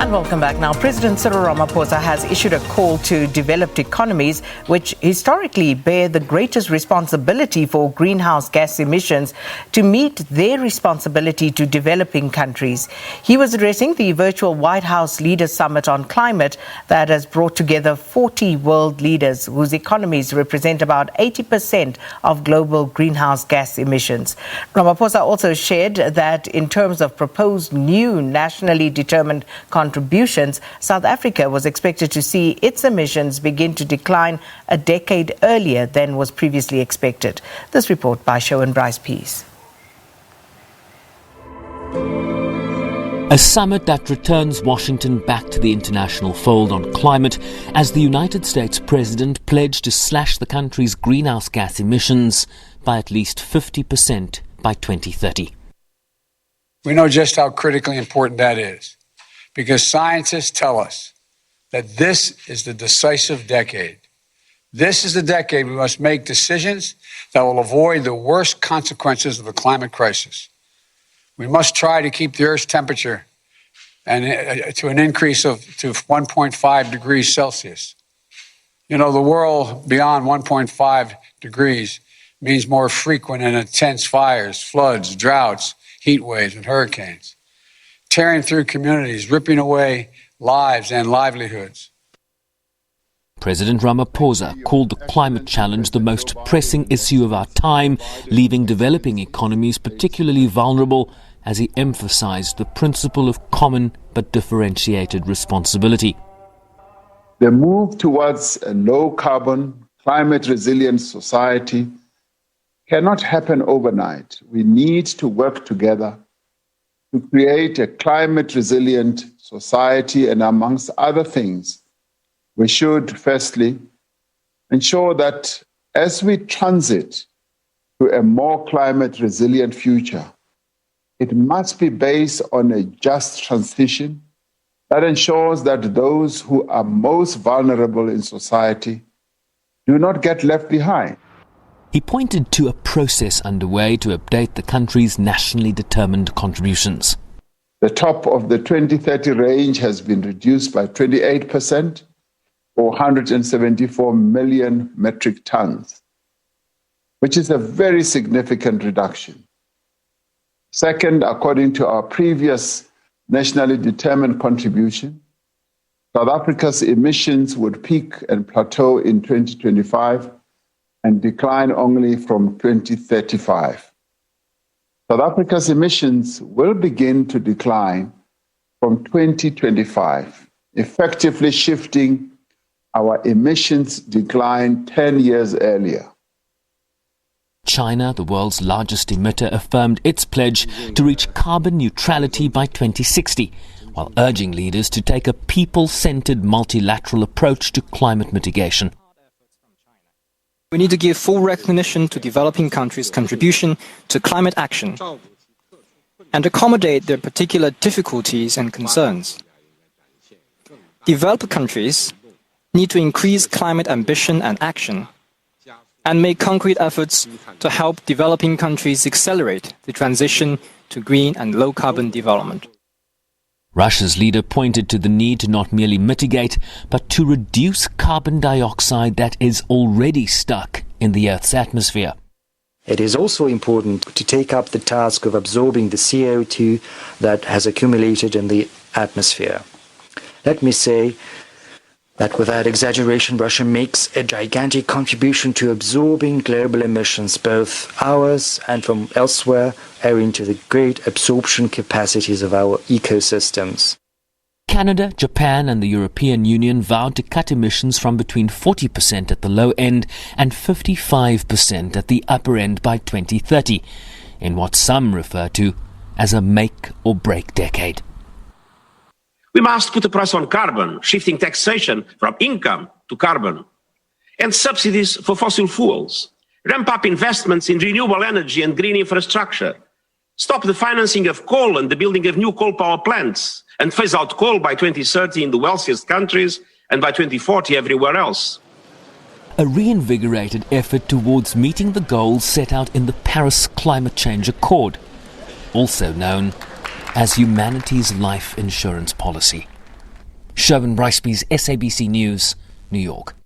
And welcome back. Now, President Cyril Ramaphosa has issued a call to developed economies, which historically bear the greatest responsibility for greenhouse gas emissions, to meet their responsibility to developing countries. He was addressing the virtual White House Leaders Summit on Climate that has brought together 40 world leaders whose economies represent about 80% of global greenhouse gas emissions. Ramaphosa also shared that in terms of proposed new nationally determined contributions, South Africa was expected to see its emissions begin to decline a decade earlier than was previously expected. This report by Show Bryce Pease. A summit that returns Washington back to the international fold on climate as the United States president pledged to slash the country's greenhouse gas emissions by at least 50% by 2030. We know just how critically important that is, because scientists tell us that this is the decisive decade. This is the decade we must make decisions that will avoid the worst consequences of the climate crisis. We must try to keep the Earth's temperature to an increase to 1.5 degrees Celsius. You know, the world beyond 1.5 degrees means more frequent and intense fires, floods, droughts, heat waves, and hurricanes, tearing through communities, ripping away lives and livelihoods. President Ramaphosa called the climate challenge the most pressing issue of our time, leaving developing economies particularly vulnerable, as he emphasized the principle of common but differentiated responsibility. The move towards a low-carbon, climate-resilient society cannot happen overnight. We need to work together to create a climate-resilient society, and amongst other things, we should firstly ensure that as we transit to a more climate-resilient future, it must be based on a just transition that ensures that those who are most vulnerable in society do not get left behind. He pointed to a process underway to update the country's nationally determined contributions. The top of the 2030 range has been reduced by 28%, or 174 million metric tons, which is a very significant reduction. Second, according to our previous nationally determined contribution, South Africa's emissions would peak and plateau in 2025 and decline only from 2035. South Africa's emissions will begin to decline from 2025, effectively shifting our emissions decline 10 years earlier. China, the world's largest emitter, affirmed its pledge to reach carbon neutrality by 2060, while urging leaders to take a people-centered multilateral approach to climate mitigation. We need to give full recognition to developing countries' contribution to climate action and accommodate their particular difficulties and concerns. Developed countries need to increase climate ambition and action and make concrete efforts to help developing countries accelerate the transition to green and low-carbon development. Russia's leader pointed to the need to not merely mitigate, but to reduce carbon dioxide that is already stuck in the Earth's atmosphere. It is also important to take up the task of absorbing the CO2 that has accumulated in the atmosphere. Let me say that without exaggeration, Russia makes a gigantic contribution to absorbing global emissions, both ours and from elsewhere, owing to the great absorption capacities of our ecosystems. Canada, Japan and the European Union vowed to cut emissions from between 40% at the low end and 55% at the upper end by 2030, in what some refer to as a make-or-break decade. We must put a price on carbon, shifting taxation from income to carbon, and subsidies for fossil fuels. Ramp up investments in renewable energy and green infrastructure. Stop the financing of coal and the building of new coal power plants, and phase out coal by 2030 in the wealthiest countries and by 2040 everywhere else. A reinvigorated effort towards meeting the goals set out in the Paris Climate Change Accord, also known as humanity's life insurance policy. Sherwin Briceby's SABC News, New York.